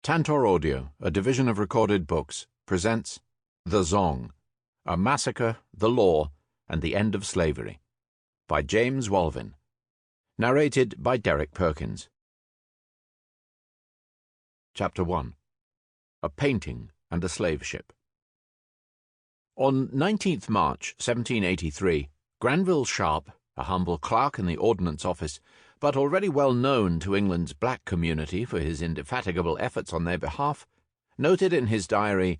Tantor Audio, a division of Recorded Books, presents The Zong, A Massacre, the Law, and the End of Slavery, by James Walvin. Narrated by Perkins. Chapter 1. A Painting and a Slave Ship. On 19th March 1783, Granville Sharp, a humble clerk in the Ordnance Office, but already well known to England's black community for his indefatigable efforts on their behalf, noted in his diary,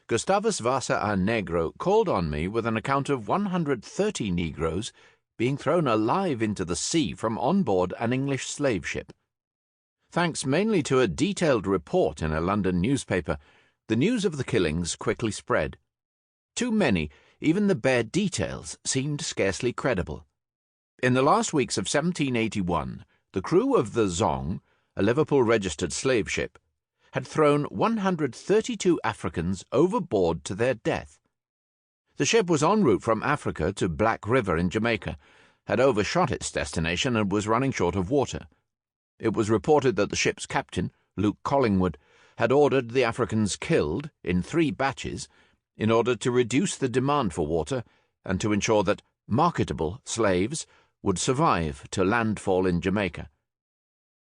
"Gustavus Vasa a Negro called on me with an account of 130 Negroes being thrown alive into the sea from on board an English slave ship. Thanks mainly to a detailed report in a London newspaper, the news of the killings quickly spread. Too many, even the bare details, seemed scarcely credible. In the last weeks of 1781, the crew of the Zong, a Liverpool-registered slave ship, had thrown 132 Africans overboard to their death. The ship was en route from Africa to Black River in Jamaica, had overshot its destination and was running short of water. It was reported that the ship's captain, Luke Collingwood, had ordered the Africans killed in 3 batches in order to reduce the demand for water and to ensure that marketable slaves would survive to landfall in Jamaica.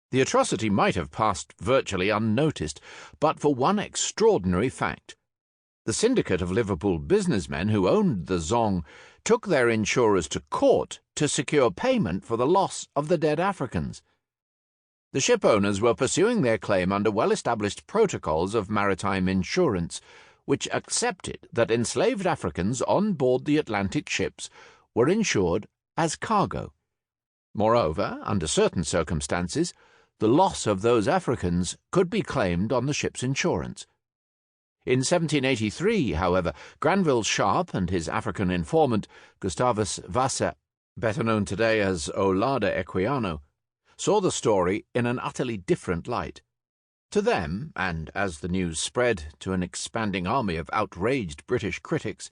The atrocity might have passed virtually unnoticed, but for one extraordinary fact. The syndicate of Liverpool businessmen who owned the Zong took their insurers to court to secure payment for the loss of the dead Africans. The ship owners were pursuing their claim under well-established protocols of maritime insurance, which accepted that enslaved Africans on board the Atlantic ships were insured as cargo. Moreover, under certain circumstances, the loss of those Africans could be claimed on the ship's insurance. In 1783, however, Granville Sharp and his African informant, Gustavus Vasa, better known today as Olada Equiano, saw the story in an utterly different light. To them, and as the news spread to an expanding army of outraged British critics,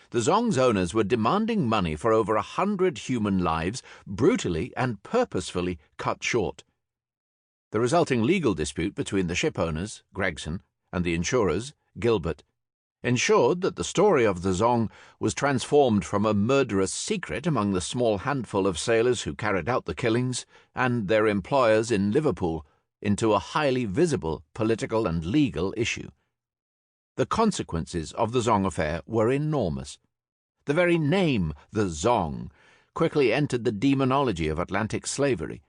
the Zong's owners were demanding money for over 100 human lives brutally and purposefully cut short. The resulting legal dispute between the ship owners, Gregson, and the insurers, Gilbert, ensured that the story of the Zong was transformed from a murderous secret among the small handful of sailors who carried out the killings and their employers in Liverpool into a highly visible political and legal issue. The consequences of the Zong affair were enormous. The very name, the Zong, quickly entered the demonology of Atlantic slavery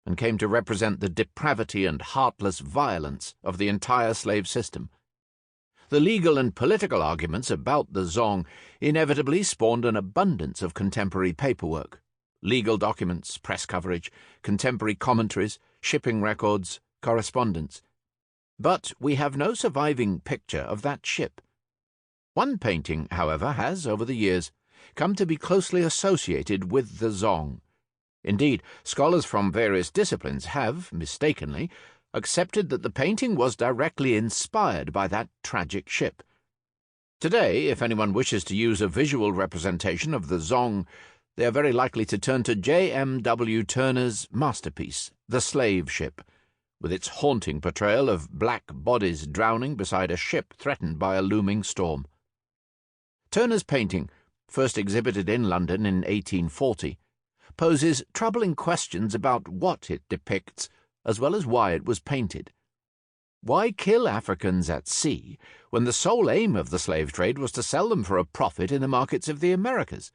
and came to represent the depravity and heartless violence of the entire slave system. The legal and political arguments about the Zong inevitably spawned an abundance of contemporary paperwork, legal documents, press coverage, contemporary commentaries, shipping records, correspondence. But we have no surviving picture of that ship. One painting, however, has, over the years, come to be closely associated with the Zong. Indeed, scholars from various disciplines have, mistakenly, accepted that the painting was directly inspired by that tragic ship. Today, if anyone wishes to use a visual representation of the Zong, they are very likely to turn to J.M.W. Turner's masterpiece, The Slave Ship, with its haunting portrayal of black bodies drowning beside a ship threatened by a looming storm. Turner's painting, first exhibited in London in 1840, poses troubling questions about what it depicts, as well as why it was painted. Why kill Africans at sea when the sole aim of the slave trade was to sell them for a profit in the markets of the Americas?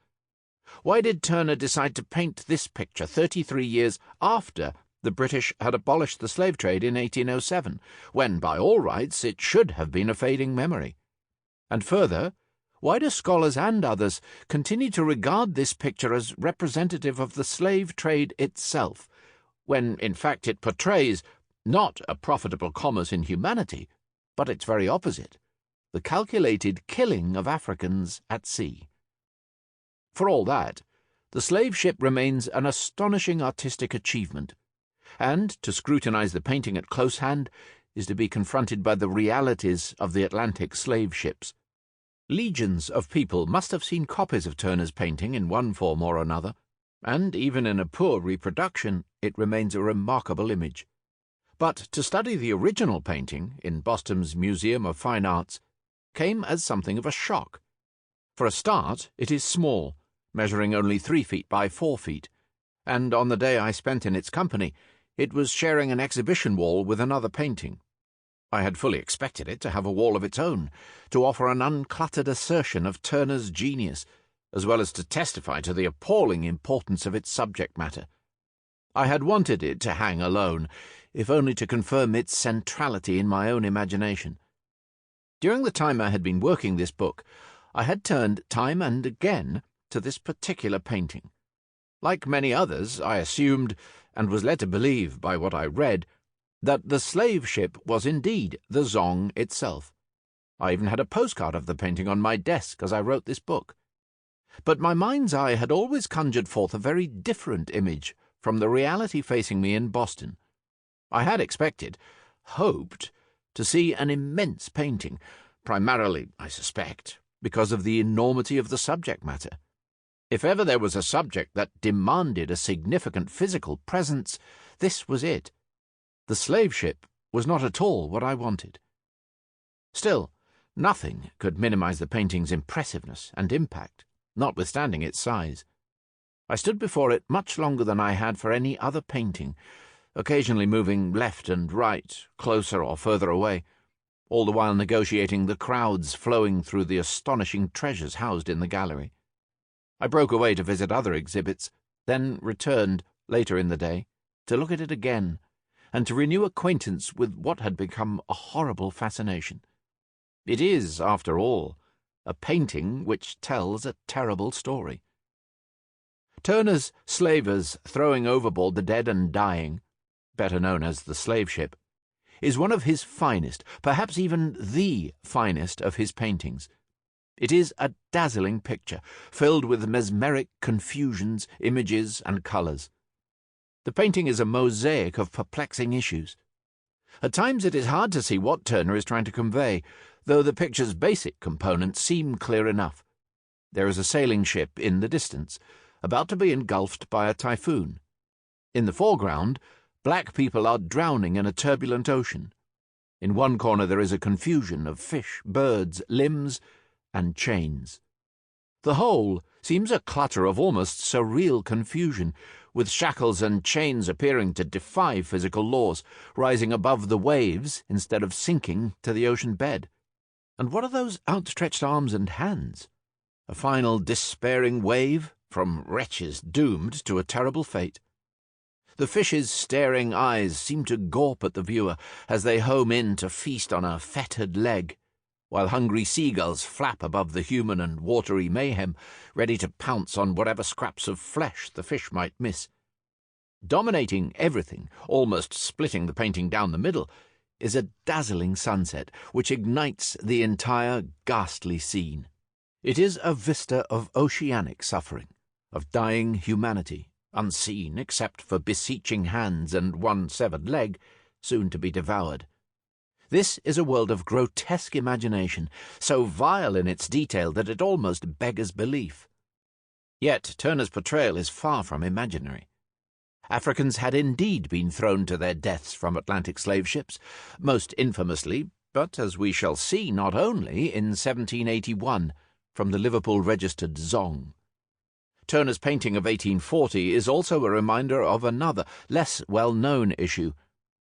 Why did Turner decide to paint this picture 33 years after the British had abolished the slave trade in 1807, when, by all rights, it should have been a fading memory? And further, why do scholars and others continue to regard this picture as representative of the slave trade itself, when, in fact, it portrays not a profitable commerce in humanity, but its very opposite, the calculated killing of Africans at sea? For all that, the slave ship remains an astonishing artistic achievement, and to scrutinize the painting at close hand is to be confronted by the realities of the Atlantic slave ships. Legions of people must have seen copies of Turner's painting in one form or another, and even in a poor reproduction it remains a remarkable image. but to study the original painting in Boston's Museum of Fine Arts came as something of a shock. For a start, it is small, measuring only 3 feet by 4 feet, and on the day I spent in its company, it was sharing an exhibition wall with another painting. I had fully expected it to have a wall of its own, to offer an uncluttered assertion of Turner's genius, as well as to testify to the appalling importance of its subject matter. I had wanted it to hang alone, if only to confirm its centrality in my own imagination. During the time I had been working this book, I had turned time and again to this particular painting. Like many others, I assumed, and was led to believe by what I read, that the slave ship was indeed the Zong itself. I even had a postcard of the painting on my desk as I wrote this book. But my mind's eye had always conjured forth a very different image from the reality facing me in Boston. I had expected, hoped, to see an immense painting, primarily, I suspect, because of the enormity of the subject matter. If ever there was a subject that demanded a significant physical presence, this was it. The slave ship was not at all what I wanted. Still, nothing could minimize the painting's impressiveness and impact, notwithstanding its size. I stood before it much longer than I had for any other painting, occasionally moving left and right, closer or further away, all the while negotiating the crowds flowing through the astonishing treasures housed in the gallery. I broke away to visit other exhibits, then returned, later in the day, to look at it again, and to renew acquaintance with what had become a horrible fascination. It is, after all, a painting which tells a terrible story. Turner's Slavers Throwing Overboard the Dead and Dying, better known as The Slave Ship, is one of his finest, perhaps even the finest of his paintings. It is a dazzling picture, filled with mesmeric confusions, images, and colours. The painting is a mosaic of perplexing issues. At times it is hard to see what Turner is trying to convey, though the picture's basic components seem clear enough. There is a sailing ship in the distance, about to be engulfed by a typhoon. In the foreground, black people are drowning in a turbulent ocean. In one corner there is a confusion of fish, birds, limbs, and chains. The whole seems a clutter of almost surreal confusion, with shackles and chains appearing to defy physical laws, rising above the waves instead of sinking to the ocean bed. And what are those outstretched arms and hands? A final despairing wave from wretches doomed to a terrible fate. The fish's staring eyes seem to gawp at the viewer as they home in to feast on a fettered leg, while hungry seagulls flap above the human and watery mayhem, ready to pounce on whatever scraps of flesh the fish might miss. Dominating everything, almost splitting the painting down the middle, is a dazzling sunset which ignites the entire ghastly scene. It is a vista of oceanic suffering, of dying humanity, unseen except for beseeching hands and one severed leg, soon to be devoured. This is a world of grotesque imagination, so vile in its detail that it almost beggars belief. Yet Turner's portrayal is far from imaginary. Africans had indeed been thrown to their deaths from Atlantic slave ships, most infamously, but as we shall see, not only in 1781, from the Liverpool-registered Zong. Turner's painting of 1840 is also a reminder of another, less well-known issue,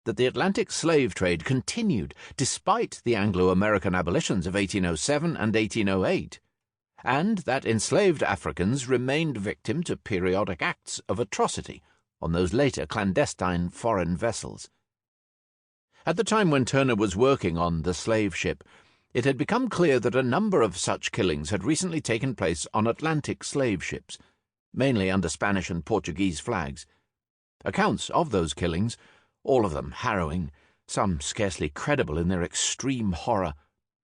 that the Atlantic slave trade continued despite the Anglo-American abolitions of 1807 and 1808, and that enslaved Africans remained victim to periodic acts of atrocity on those later clandestine foreign vessels. At the time when Turner was working on The Slave Ship, it had become clear that a number of such killings had recently taken place on Atlantic slave ships, mainly under Spanish and Portuguese flags. Accounts of those killings, all of them harrowing, some scarcely credible in their extreme horror,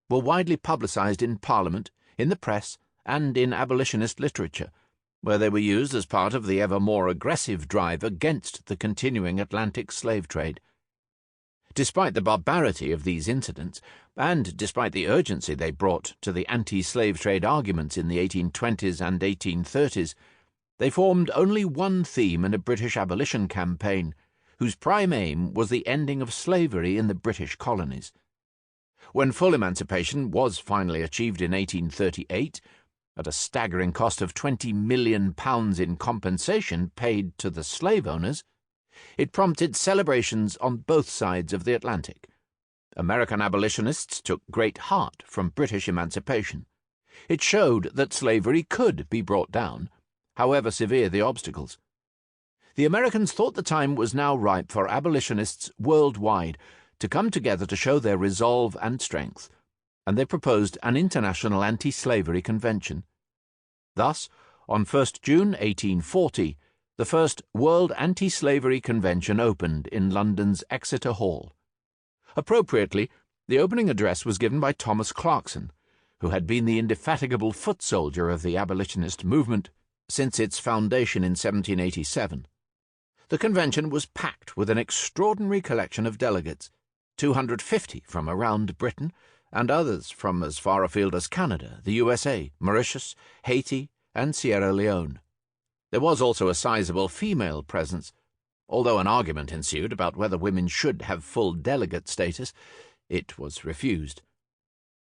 were widely publicized in Parliament, in the press, and in abolitionist literature, where they were used as part of the ever more aggressive drive against the continuing Atlantic slave trade. Despite the barbarity of these incidents, and despite the urgency they brought to the anti-slave trade arguments in the 1820s and 1830s, they formed only one theme in a British abolition campaign, whose prime aim was the ending of slavery in the British colonies. When full emancipation was finally achieved in 1838, at a staggering cost of £20 million in compensation paid to the slave owners, it prompted celebrations on both sides of the Atlantic. American abolitionists took great heart from British emancipation. It showed that slavery could be brought down, however severe the obstacles. The Americans thought the time was now ripe for abolitionists worldwide to come together to show their resolve and strength, and they proposed an international anti-slavery convention. Thus, on 1st June 1840, the first World Anti-Slavery Convention opened in London's Exeter Hall. Appropriately, the opening address was given by Thomas Clarkson, who had been the indefatigable foot soldier of the abolitionist movement since its foundation in 1787. The convention was packed with an extraordinary collection of delegates, 250 from around Britain, and others from as far afield as Canada, the USA, Mauritius, Haiti, and Sierra Leone. There was also a sizable female presence. Although an argument ensued about whether women should have full delegate status, it was refused.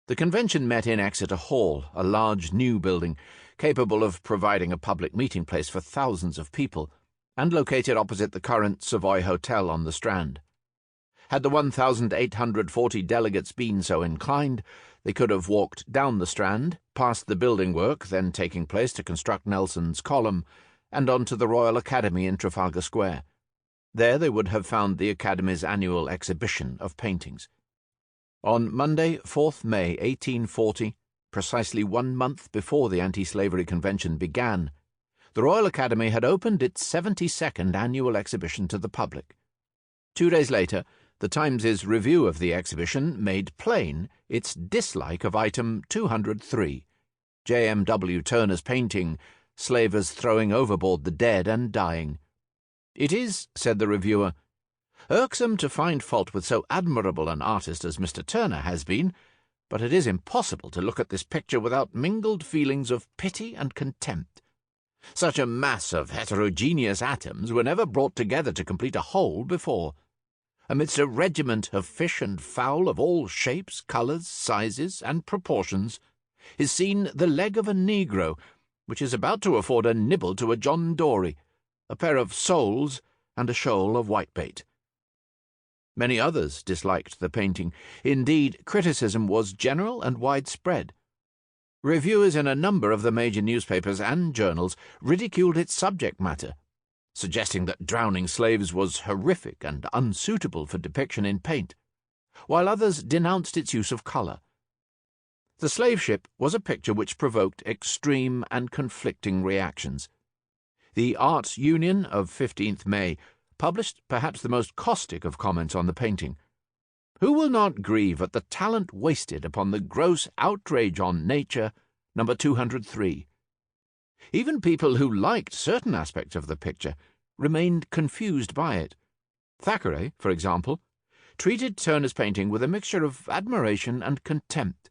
The convention met in Exeter Hall, a large new building, capable of providing a public meeting place for thousands of people, and located opposite the current Savoy Hotel on the Strand. Had the 1,840 delegates been so inclined, they could have walked down the Strand, past the building work then taking place to construct Nelson's Column, and on to the Royal Academy in Trafalgar Square. There they would have found the Academy's annual exhibition of paintings. On Monday, 4th May 1840, precisely 1 month before the Anti-Slavery Convention began, the Royal Academy had opened its 72nd annual exhibition to the public. 2 days later, the Times's review of the exhibition made plain its dislike of item 203, J.M.W. Turner's painting, Slavers Throwing Overboard the Dead and Dying. It is, said the reviewer, irksome to find fault with so admirable an artist as Mr. Turner has been, but it is impossible to look at this picture without mingled feelings of pity and contempt. Such a mass of heterogeneous atoms were never brought together to complete a whole before. Amidst a regiment of fish and fowl of all shapes, colours, sizes, and proportions, is seen the leg of a negro, which is about to afford a nibble to a John Dory, a pair of soles, and a shoal of whitebait. Many others disliked the painting. Indeed, criticism was general and widespread. Reviewers in a number of the major newspapers and journals ridiculed its subject matter, suggesting that drowning slaves was horrific and unsuitable for depiction in paint, while others denounced its use of colour. The slave ship was a picture which provoked extreme and conflicting reactions. The Arts Union of 15th May published perhaps the most caustic of comments on the painting. Who will not grieve at the talent wasted upon the gross outrage on nature, number 203? Even people who liked certain aspects of the picture remained confused by it. Thackeray, for example, treated Turner's painting with a mixture of admiration and contempt.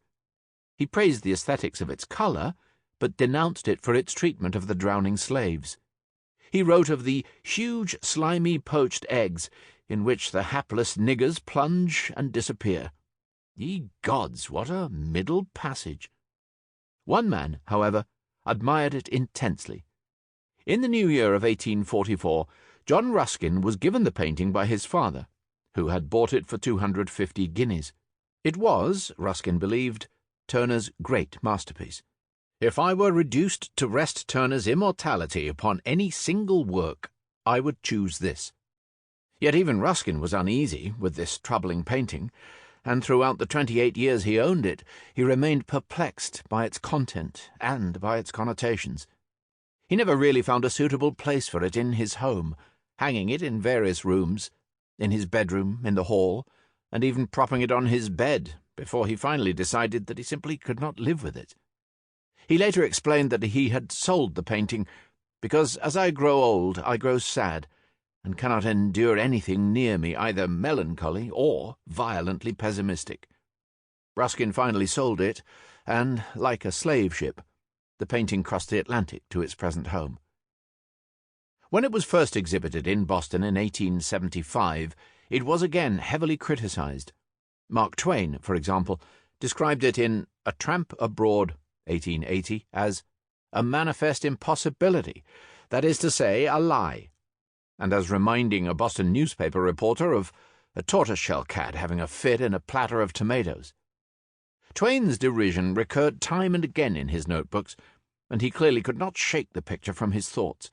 He praised the aesthetics of its colour, but denounced it for its treatment of the drowning slaves. He wrote of the huge, slimy poached eggs in which the hapless niggers plunge and disappear. Ye gods, what a middle passage! One man, however, admired it intensely. In the new year of 1844, John Ruskin was given the painting by his father, who had bought it for 250 guineas. It was, Ruskin believed, Turner's great masterpiece. If I were reduced to rest Turner's immortality upon any single work, I would choose this. Yet even Ruskin was uneasy with this troubling painting, and throughout the 28 years he owned it, he remained perplexed by its content and by its connotations. He never really found a suitable place for it in his home, hanging it in various rooms, in his bedroom, in the hall, and even propping it on his bed, before he finally decided that he simply could not live with it. He later explained that he had sold the painting because, as I grow old, I grow sad, and cannot endure anything near me either melancholy or violently pessimistic. Ruskin finally sold it, and, like a slave ship, the painting crossed the Atlantic to its present home. When it was first exhibited in Boston in 1875, it was again heavily criticized. Mark Twain, for example, described it in A Tramp Abroad, 1880, as a manifest impossibility, that is to say, a lie, and as reminding a Boston newspaper reporter of a tortoiseshell cat having a fit in a platter of tomatoes. Twain's derision recurred time and again in his notebooks, and he clearly could not shake the picture from his thoughts.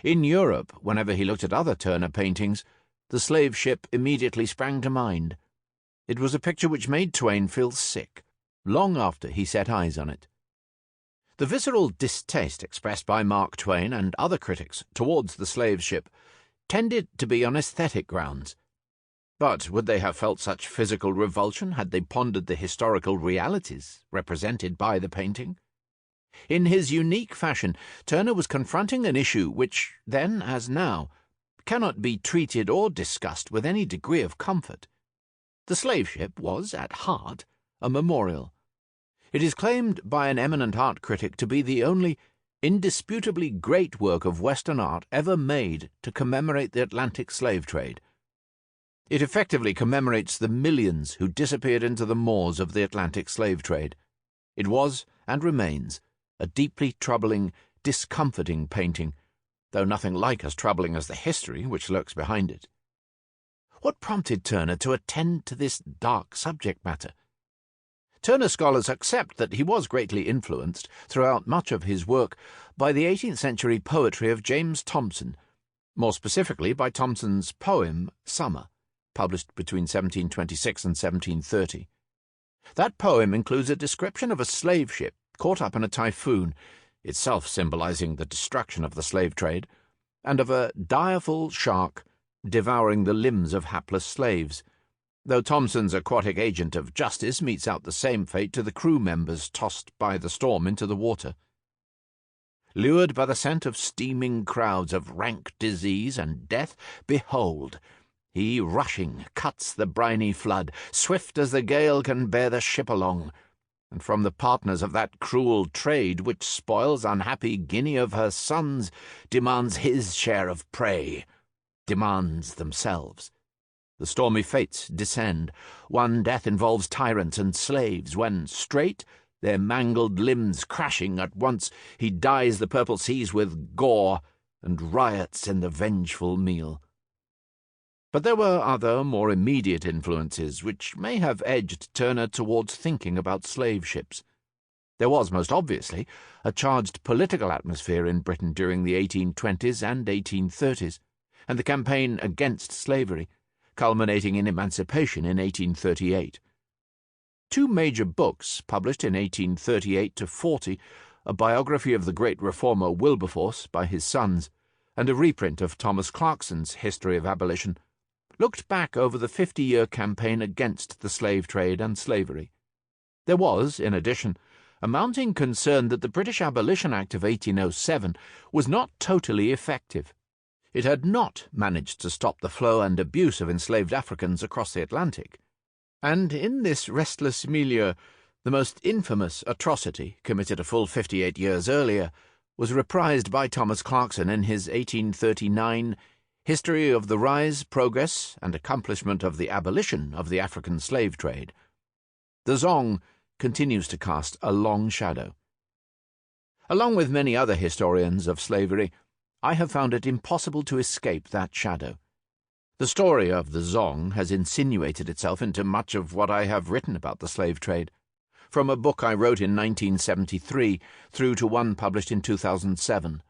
In Europe, whenever he looked at other Turner paintings, the slave ship immediately sprang to mind. It was a picture which made Twain feel sick, long after he set eyes on it. The visceral distaste expressed by Mark Twain and other critics towards the slave ship tended to be on aesthetic grounds. But would they have felt such physical revulsion had they pondered the historical realities represented by the painting? In his unique fashion, Turner was confronting an issue which, then as now, cannot be treated or discussed with any degree of comfort. The slave ship was, at heart, a memorial. It is claimed by an eminent art critic to be the only indisputably great work of Western art ever made to commemorate the Atlantic slave trade. It effectively commemorates the millions who disappeared into the maws of the Atlantic slave trade. It was, and remains, a deeply troubling, discomforting painting, though nothing like as troubling as the history which lurks behind it. What prompted Turner to attend to this dark subject matter? Turner scholars accept that he was greatly influenced, throughout much of his work, by the 18th century poetry of James Thomson, more specifically by Thomson's poem Summer, published between 1726 and 1730. That poem includes a description of a slave ship caught up in a typhoon, itself symbolizing the destruction of the slave trade, and of a direful shark devouring the limbs of hapless slaves, though Thomson's aquatic agent of justice metes out the same fate to the crew members tossed by the storm into the water. Lured by the scent of steaming crowds of rank disease and death, behold, he, rushing, cuts the briny flood, swift as the gale can bear the ship along, and from the partners of that cruel trade which spoils unhappy Guinea of her sons, demands his share of prey, demands themselves. The stormy fates descend. One death involves tyrants and slaves, when, straight, their mangled limbs crashing at once, he dyes the purple seas with gore, and riots in the vengeful meal. But there were other, more immediate influences which may have edged Turner towards thinking about slave ships. There was, most obviously, a charged political atmosphere in Britain during the 1820s and 1830s, and the campaign against slavery, culminating in emancipation in 1838. Two major books, published in 1838-40, a biography of the great reformer Wilberforce by his sons, and a reprint of Thomas Clarkson's History of Abolition, looked back over the 50-year campaign against the slave trade and slavery. There was, in addition, a mounting concern that the British Abolition Act of 1807 was not totally effective. It had not managed to stop the flow and abuse of enslaved Africans across the Atlantic. And in this restless milieu, the most infamous atrocity, committed a full 58 years earlier, was reprised by Thomas Clarkson in his 1839 History of the Rise, Progress, and Accomplishment of the Abolition of the African Slave Trade. The Zong continues to cast a long shadow. Along with many other historians of slavery, I have found it impossible to escape that shadow. The story of the Zong has insinuated itself into much of what I have written about the slave trade, from a book I wrote in 1973 through to one published in 2007.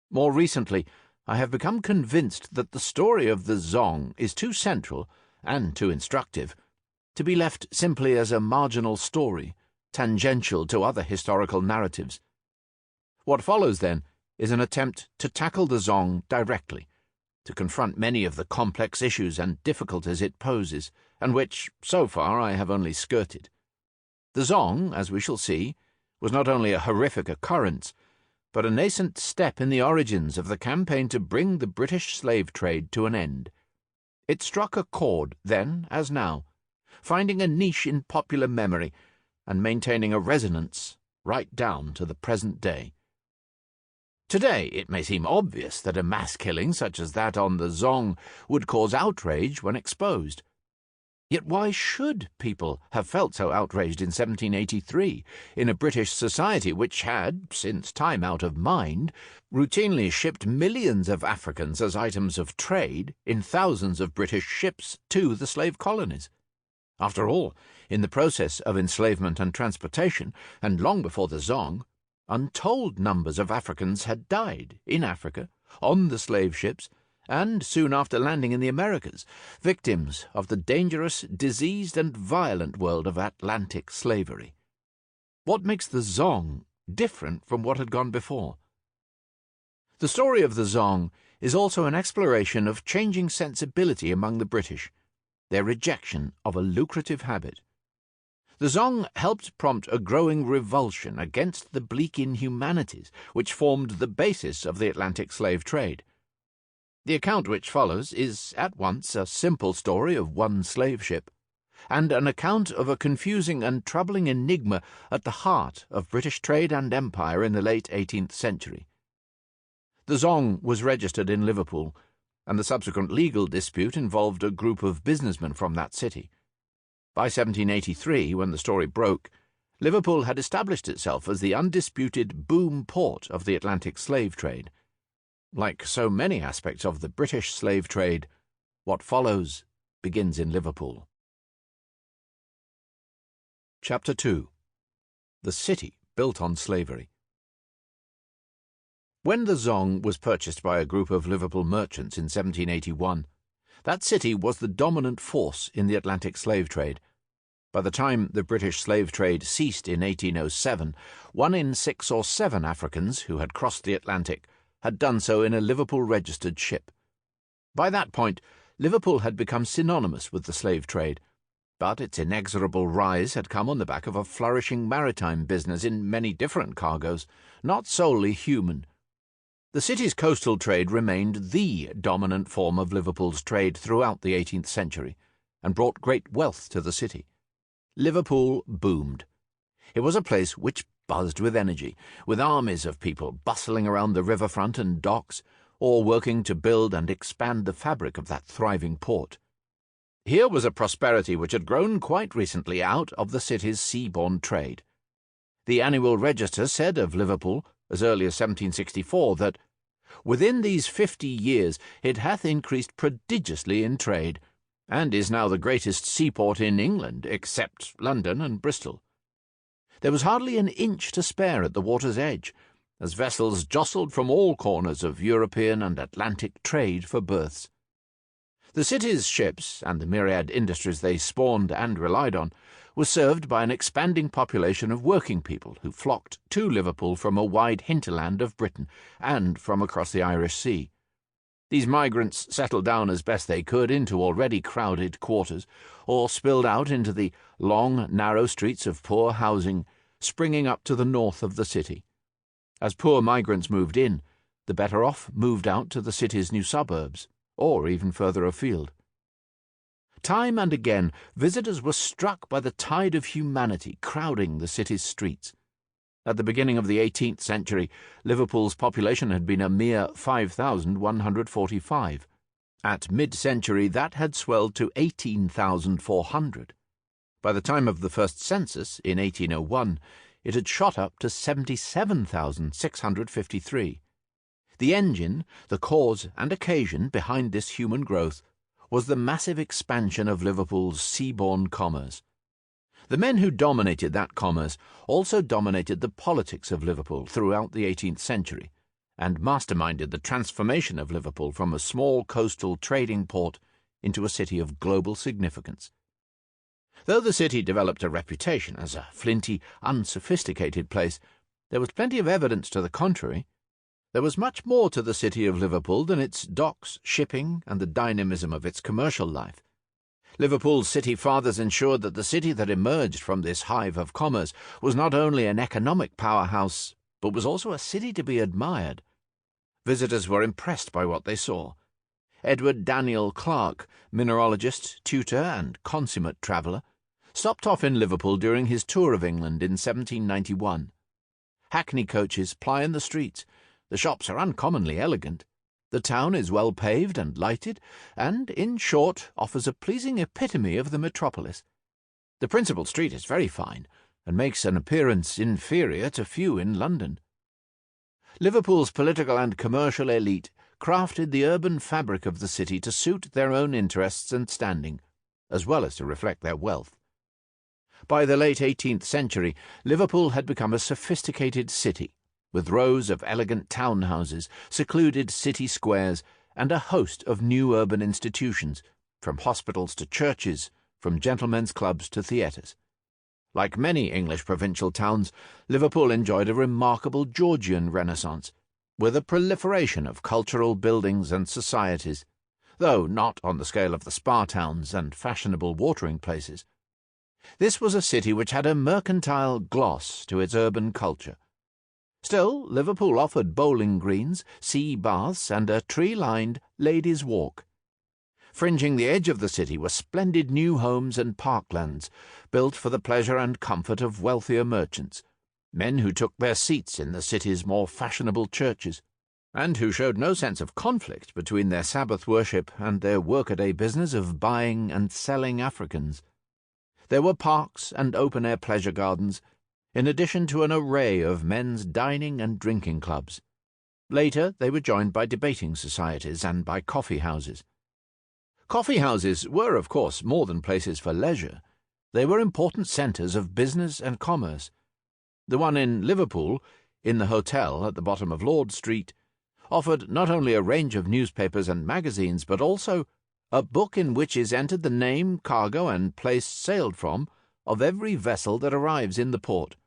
More recently, I have become convinced that the story of the Zong is too central and too instructive to be left simply as a marginal story, tangential to other historical narratives. What follows, then, is an attempt to tackle the Zong directly, to confront many of the complex issues and difficulties it poses, and which, so far, I have only skirted. The Zong, as we shall see, was not only a horrific occurrence, but a nascent step in the origins of the campaign to bring the British slave trade to an end. It struck a chord, then as now, finding a niche in popular memory and maintaining a resonance right down to the present day. Today, it may seem obvious that a mass killing such as that on the Zong would cause outrage when exposed. Yet why should people have felt so outraged in 1783 in a British society which had, since time out of mind, routinely shipped millions of Africans as items of trade in thousands of British ships to the slave colonies? After all, in the process of enslavement and transportation, and long before the Zong, untold numbers of Africans had died in Africa, on the slave ships, and soon after landing in the Americas, victims of the dangerous, diseased and violent world of Atlantic slavery. What makes the Zong different from what had gone before? The story of the Zong is also an exploration of changing sensibility among the British, their rejection of a lucrative habit. The Zong helped prompt a growing revulsion against the bleak inhumanities which formed the basis of the Atlantic slave trade. The account which follows is at once a simple story of one slave ship and an account of a confusing and troubling enigma at the heart of British trade and empire in the late 18th century. The Zong was registered in Liverpool, and the subsequent legal dispute involved a group of businessmen from that city. By 1783, when the story broke, Liverpool had established itself as the undisputed boom port of the Atlantic slave trade. Like so many aspects of the British slave trade, what follows begins in Liverpool. Chapter 2. The City Built on Slavery. When the Zong was purchased by a group of Liverpool merchants in 1781, that city was the dominant force in the Atlantic slave trade. By the time the British slave trade ceased in 1807, 1 in 6 or 7 Africans who had crossed the Atlantic had done so in a Liverpool-registered ship. By that point, Liverpool had become synonymous with the slave trade, but its inexorable rise had come on the back of a flourishing maritime business in many different cargoes, not solely human. The city's coastal trade remained the dominant form of Liverpool's trade throughout the 18th century, and brought great wealth to the city. Liverpool boomed. It was a place which buzzed with energy, with armies of people bustling around the riverfront and docks, or working to build and expand the fabric of that thriving port. Here was a prosperity which had grown quite recently out of the city's seaborne trade. The Annual Register said of Liverpool, as early as 1764, that within these 50 years it hath increased prodigiously in trade, and is now the greatest seaport in England, except London and Bristol. There was hardly an inch to spare at the water's edge, as vessels jostled from all corners of European and Atlantic trade for berths. The city's ships, and the myriad industries they spawned and relied on, were served by an expanding population of working people who flocked to Liverpool from a wide hinterland of Britain and from across the Irish Sea. These migrants settled down as best they could into already crowded quarters, or spilled out into the long, narrow streets of poor housing springing up to the north of the city. As poor migrants moved in, the better off moved out to the city's new suburbs, or even further afield. Time and again, visitors were struck by the tide of humanity crowding the city's streets. At the beginning of the 18th century, Liverpool's population had been a mere 5,145. At mid-century, that had swelled to 18,400. By the time of the first census, in 1801, it had shot up to 77,653. The engine, the cause and occasion behind this human growth was the massive expansion of Liverpool's seaborne commerce. The men who dominated that commerce also dominated the politics of Liverpool throughout the 18th century, and masterminded the transformation of Liverpool from a small coastal trading port into a city of global significance. Though the city developed a reputation as a flinty, unsophisticated place, there was plenty of evidence to the contrary. There was much more to the city of Liverpool than its docks, shipping, and the dynamism of its commercial life. Liverpool's city fathers ensured that the city that emerged from this hive of commerce was not only an economic powerhouse, but was also a city to be admired. Visitors were impressed by what they saw. Edward Daniel Clarke, mineralogist, tutor, and consummate traveller, stopped off in Liverpool during his tour of England in 1791. Hackney coaches ply in the streets, The shops are uncommonly elegant. The town is well paved and lighted, and, in short, offers a pleasing epitome of the metropolis. The principal street is very fine, and makes an appearance inferior to few in London. Liverpool's political and commercial elite crafted the urban fabric of the city to suit their own interests and standing, as well as to reflect their wealth. By the late 18th century, Liverpool had become a sophisticated city, with rows of elegant townhouses, secluded city squares, and a host of new urban institutions, from hospitals to churches, from gentlemen's clubs to theatres. Like many English provincial towns, Liverpool enjoyed a remarkable Georgian Renaissance, with a proliferation of cultural buildings and societies, though not on the scale of the spa towns and fashionable watering places. This was a city which had a mercantile gloss to its urban culture. Still, Liverpool offered bowling greens, sea baths, and a tree-lined ladies' walk. Fringing the edge of the city were splendid new homes and parklands, built for the pleasure and comfort of wealthier merchants, men who took their seats in the city's more fashionable churches, and who showed no sense of conflict between their Sabbath worship and their workaday business of buying and selling Africans. There were parks and open-air pleasure gardens, in addition to an array of men's dining and drinking clubs. Later they were joined by debating societies and by coffee houses. Coffee houses were, of course, more than places for leisure. They were important centres of business and commerce. The one in Liverpool, in the hotel at the bottom of Lord Street, offered not only a range of newspapers and magazines, but also a book in which is entered the name, cargo, and place sailed from of every vessel that arrives in the port.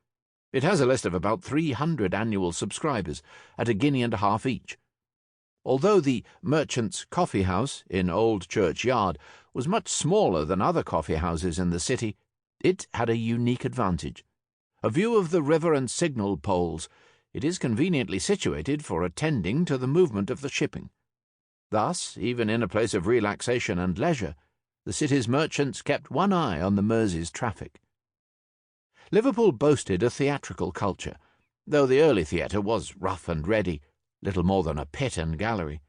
It has a list of about 300 annual subscribers, at a guinea and a half each. Although the Merchant's Coffee House in Old Church Yard was much smaller than other coffee houses in the city, it had a unique advantage. A view of the river and signal poles, it is conveniently situated for attending to the movement of the shipping. Thus, even in a place of relaxation and leisure, the city's merchants kept one eye on the Mersey's traffic. Liverpool boasted a theatrical culture, though the early theatre was rough and ready, little more than a pit and gallery.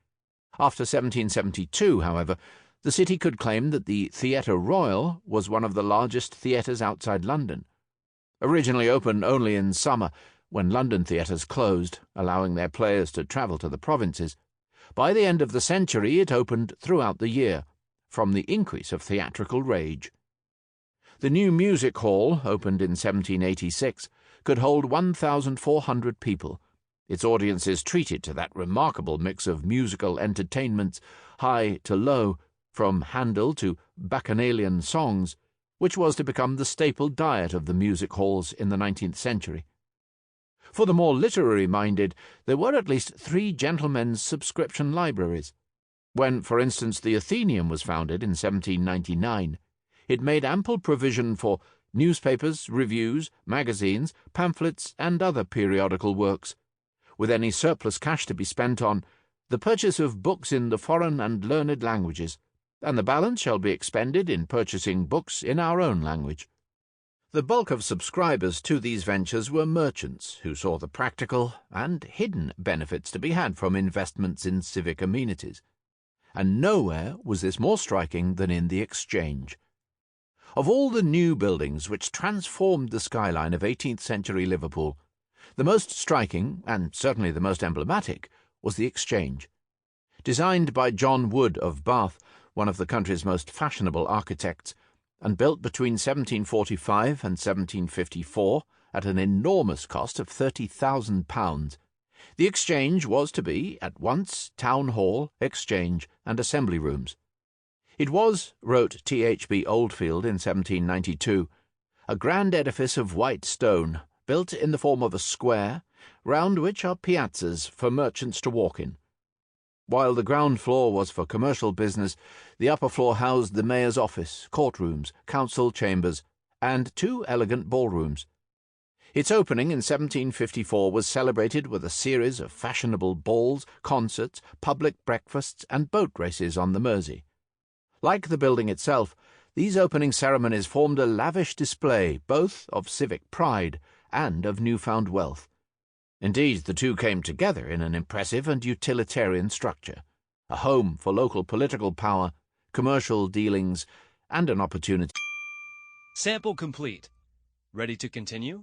After 1772, however, the city could claim that the Theatre Royal was one of the largest theatres outside London. Originally open only in summer, when London theatres closed, allowing their players to travel to the provinces, by the end of the century it opened throughout the year, from the increase of theatrical rage. The new music hall, opened in 1786, could hold 1,400 people, its audiences treated to that remarkable mix of musical entertainments, high to low, from Handel to bacchanalian songs, which was to become the staple diet of the music halls in the 19th century. For the more literary-minded, there were at least 3 gentlemen's subscription libraries. When, for instance, the Athenaeum was founded in 1799, it made ample provision for newspapers, reviews, magazines, pamphlets, and other periodical works, with any surplus cash to be spent on the purchase of books in the foreign and learned languages, and the balance shall be expended in purchasing books in our own language. The bulk of subscribers to these ventures were merchants who saw the practical and hidden benefits to be had from investments in civic amenities, and nowhere was this more striking than in the Exchange. Of all the new buildings which transformed the skyline of 18th-century Liverpool, the most striking, and certainly the most emblematic, was the Exchange. Designed by John Wood of Bath, one of the country's most fashionable architects, and built between 1745 and 1754 at an enormous cost of £30,000, the Exchange was to be, at once, town hall, exchange, and assembly rooms. It was, wrote T.H.B. Oldfield in 1792, a grand edifice of white stone, built in the form of a square, round which are piazzas for merchants to walk in. While the ground floor was for commercial business, the upper floor housed the mayor's office, courtrooms, council chambers, and 2 elegant ballrooms. Its opening in 1754 was celebrated with a series of fashionable balls, concerts, public breakfasts, and boat races on the Mersey. Like the building itself, these opening ceremonies formed a lavish display both of civic pride and of newfound wealth. Indeed, the two came together in an impressive and utilitarian structure, a home for local political power, commercial dealings, and an opportunity. Sample complete. Ready to continue?